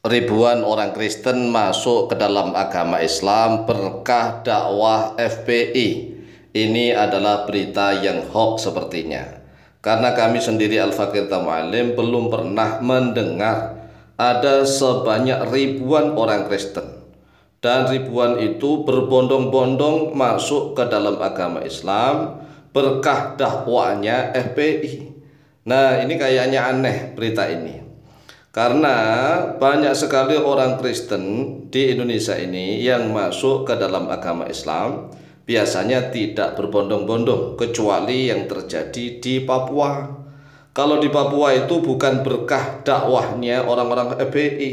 Ribuan orang Kristen masuk ke dalam agama Islam berkah dakwah FPI. Ini adalah berita yang hoax sepertinya. Karena kami sendiri Al-Fakir Tamu'alim belum pernah mendengar ada sebanyak ribuan orang Kristen. Dan ribuan itu berbondong-bondong masuk ke dalam agama Islam berkah dakwahnya FPI. Nah, ini kayaknya aneh berita ini. Karena banyak sekali orang Kristen di Indonesia ini yang masuk ke dalam agama Islam biasanya tidak berbondong-bondong, kecuali yang terjadi di Papua. Kalau di Papua itu bukan berkah dakwahnya orang-orang FPI,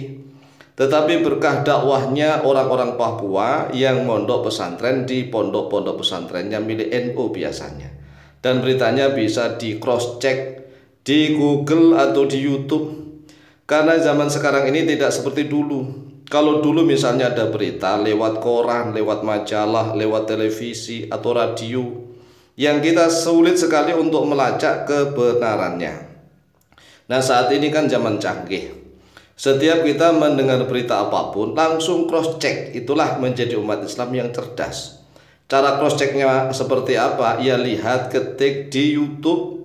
tetapi berkah dakwahnya orang-orang Papua yang mondok pesantren di pondok-pondok pesantrennya milik NU biasanya. Dan beritanya bisa di cross check di Google atau di YouTube. Karena zaman sekarang ini tidak seperti dulu. Kalau dulu misalnya ada berita lewat koran, lewat majalah, lewat televisi atau radio, yang kita sulit sekali untuk melacak kebenarannya. Nah, saat ini kan zaman canggih. Setiap kita mendengar berita apapun langsung cross check. Itulah menjadi umat Islam yang cerdas. Cara cross checknya seperti apa? Ya lihat, ketik di YouTube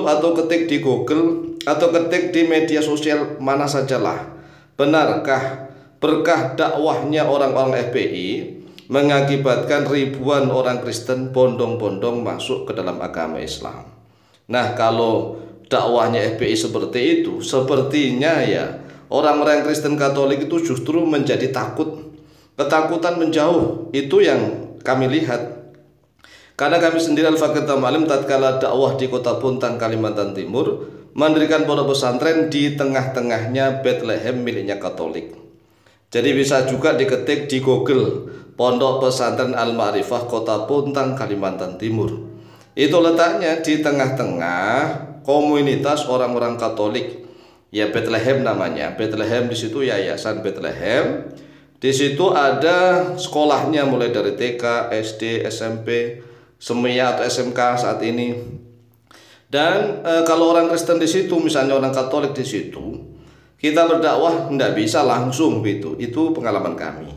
atau ketik di Google atau ketik di media sosial mana sajalah. Benarkah berkah dakwahnya orang-orang FPI mengakibatkan ribuan orang Kristen bondong-bondong masuk ke dalam agama Islam? Nah, kalau dakwahnya FPI seperti itu, sepertinya ya orang-orang Kristen Katolik itu justru menjadi takut, ketakutan menjauh. Itu yang kami lihat. Karena kami sendiri Al-Fakir Tamu'alim tatkala dakwah di Kota Bontang, Kalimantan Timur, mendirikan pondok pesantren di tengah-tengahnya Bethlehem miliknya Katolik. Jadi bisa juga diketik di Google Pondok Pesantren Al-Ma'rifah Kota Bontang, Kalimantan Timur. Itu letaknya di tengah-tengah komunitas orang-orang Katolik. Ya, Bethlehem namanya. Bethlehem di situ Yayasan Bethlehem. Di situ ada sekolahnya mulai dari TK, SD, SMP, semia atau SMK saat ini. Dan kalau orang Kristen di situ, misalnya orang Katolik di situ, kita berdakwah tidak bisa langsung gitu. Itu pengalaman kami.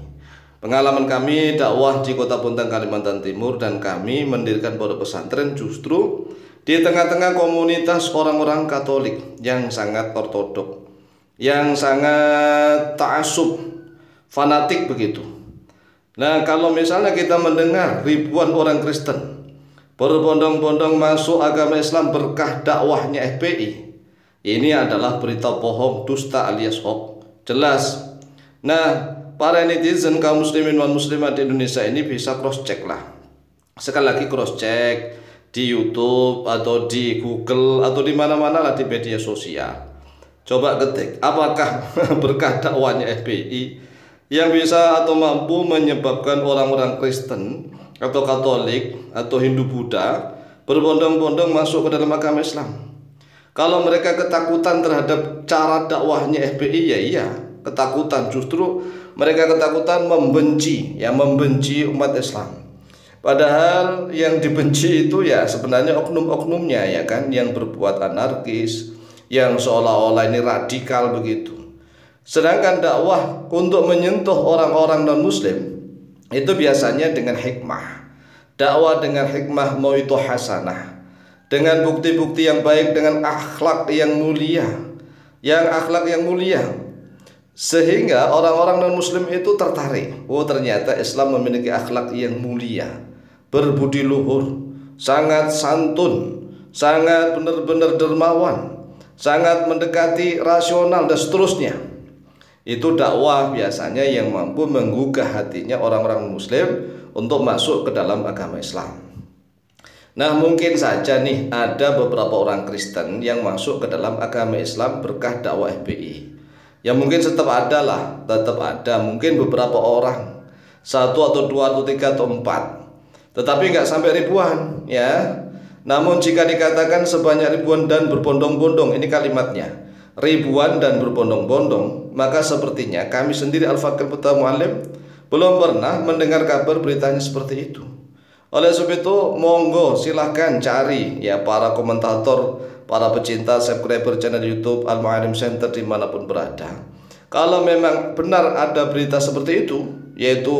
Pengalaman kami dakwah di Kota Bontang, Kalimantan Timur, dan kami mendirikan pondok pesantren justru di tengah-tengah komunitas orang-orang Katolik yang sangat ortodok, yang sangat ta'assub, fanatik begitu. Nah, kalau misalnya kita mendengar ribuan orang Kristen berbondong-bondong masuk agama Islam berkah dakwahnya FPI, ini adalah berita bohong, dusta alias hoax, jelas. Nah, para netizen kaum muslimin dan muslimat di Indonesia ini bisa cross check lah. Sekali lagi cross check di YouTube atau di Google atau di mana-mana lah di media sosial. Coba ketik, apakah berkah dakwahnya FPI yang bisa atau mampu menyebabkan orang-orang Kristen atau Katolik atau Hindu Buddha berbondong-bondong masuk ke dalam agama Islam. Kalau mereka ketakutan terhadap cara dakwahnya FPI, ya iya, ketakutan. Justru mereka ketakutan membenci umat Islam. Padahal yang dibenci itu ya sebenarnya oknum-oknumnya, ya kan, yang berbuat anarkis, yang seolah-olah ini radikal begitu. Sedangkan dakwah untuk menyentuh orang-orang non-muslim itu biasanya dengan hikmah. Dakwah dengan hikmah mau itu hasanah, dengan bukti-bukti yang baik, dengan akhlak yang mulia, sehingga orang-orang non-muslim itu tertarik. Oh, ternyata Islam memiliki akhlak yang mulia, berbudi luhur, sangat santun, sangat benar-benar dermawan, sangat mendekati rasional dan seterusnya. Itu dakwah biasanya yang mampu menggugah hatinya orang-orang muslim untuk masuk ke dalam agama Islam. Nah, mungkin saja nih ada beberapa orang Kristen yang masuk ke dalam agama Islam berkah dakwah FPI. Ya mungkin tetap ada mungkin beberapa orang, 1 atau 2 atau 3 atau 4, tetapi nggak sampai ribuan ya. Namun jika dikatakan sebanyak ribuan dan berbondong-bondong, ini kalimatnya, ribuan dan berbondong-bondong, maka sepertinya kami sendiri Al-Fakir Tamu'alim belum pernah mendengar kabar beritanya seperti itu. Oleh sebab itu, monggo silahkan cari ya para komentator, para pecinta subscriber channel YouTube Al-Ma'alim Center dimanapun berada. Kalau memang benar ada berita seperti itu, yaitu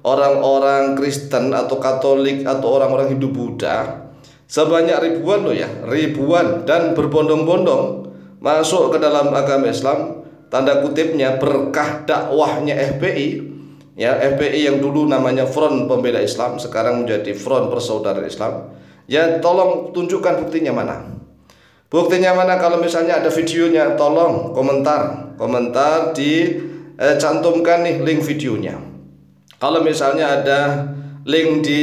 orang-orang Kristen atau Katolik atau orang-orang Hindu Buddha sebanyak ribuan loh ya, ribuan dan berbondong-bondong masuk ke dalam agama Islam, tanda kutipnya berkah dakwahnya FPI. Ya, FPI yang dulu namanya Front Pembela Islam sekarang menjadi Front Persaudaraan Islam. Ya, tolong tunjukkan buktinya mana. Buktinya mana? Kalau misalnya ada videonya, tolong komentar dicantumkan nih link videonya. Kalau misalnya ada link di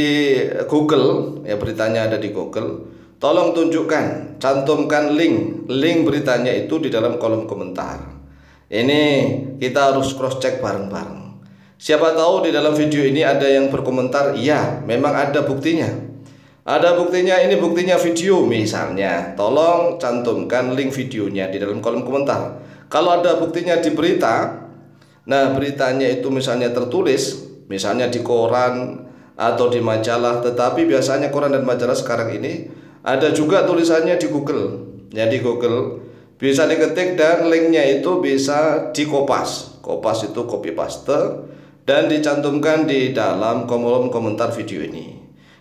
Google, ya beritanya ada di Google, tolong tunjukkan, cantumkan link beritanya itu di dalam kolom komentar. Ini kita harus cross check bareng-bareng. Siapa tahu di dalam video ini ada yang berkomentar, iya memang ada buktinya. Ada buktinya, ini buktinya video misalnya. Tolong cantumkan link videonya di dalam kolom komentar. Kalau ada buktinya di berita, nah beritanya itu misalnya tertulis, misalnya di koran atau di majalah, tetapi biasanya koran dan majalah sekarang ini ada juga tulisannya di Google. Ya, di Google bisa diketik dan linknya itu bisa dikopas. Kopas itu copy paste dan dicantumkan di dalam kolom komentar video ini.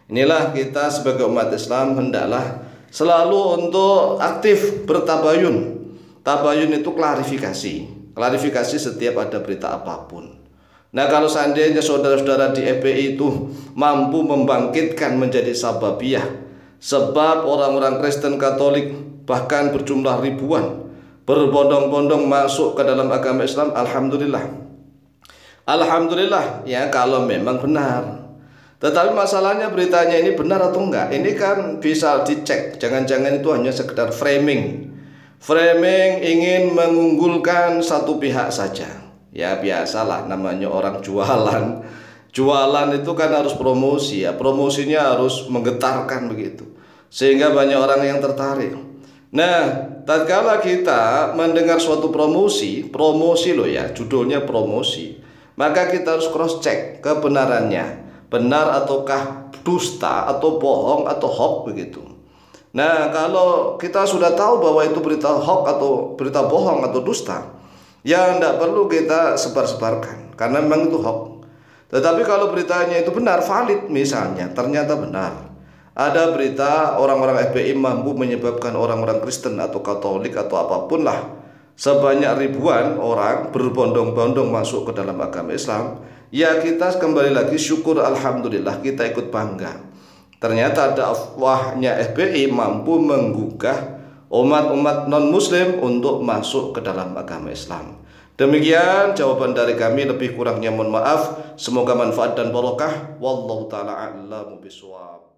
Inilah kita sebagai umat Islam hendaklah selalu untuk aktif bertabayun. Tabayun itu klarifikasi setiap ada berita apapun. Nah, kalau seandainya saudara-saudara di FPI itu mampu membangkitkan menjadi sababiyah, sebab orang-orang Kristen Katolik bahkan berjumlah ribuan berbondong-bondong masuk ke dalam agama Islam, alhamdulillah ya, kalau memang benar. Tetapi masalahnya beritanya ini benar atau enggak, ini kan bisa dicek. Jangan-jangan itu hanya sekedar framing ingin mengunggulkan satu pihak saja. Ya biasalah, namanya orang jualan itu kan harus promosi ya, promosinya harus menggetarkan begitu, sehingga banyak orang yang tertarik. Nah, tatkala kita mendengar suatu promosi loh ya, judulnya promosi, maka kita harus cross check kebenarannya, benar ataukah dusta atau bohong atau hoax begitu. Nah, kalau kita sudah tahu bahwa itu berita hoax atau berita bohong atau dusta, ya tidak perlu kita sebar-sebarkan karena memang itu hoax. Tetapi kalau beritanya itu benar, valid, misalnya ternyata benar, ada berita orang-orang FPI mampu menyebabkan orang-orang Kristen atau Katolik atau apapun lah sebanyak ribuan orang berbondong-bondong masuk ke dalam agama Islam, ya kita kembali lagi syukur, alhamdulillah, kita ikut bangga. Ternyata dakwahnya FPI mampu menggugah umat-umat non-muslim untuk masuk ke dalam agama Islam. Demikian jawaban dari kami, lebih kurangnya mohon maaf. Semoga manfaat dan barokah. Wallahu ta'ala a'lamu bishawab.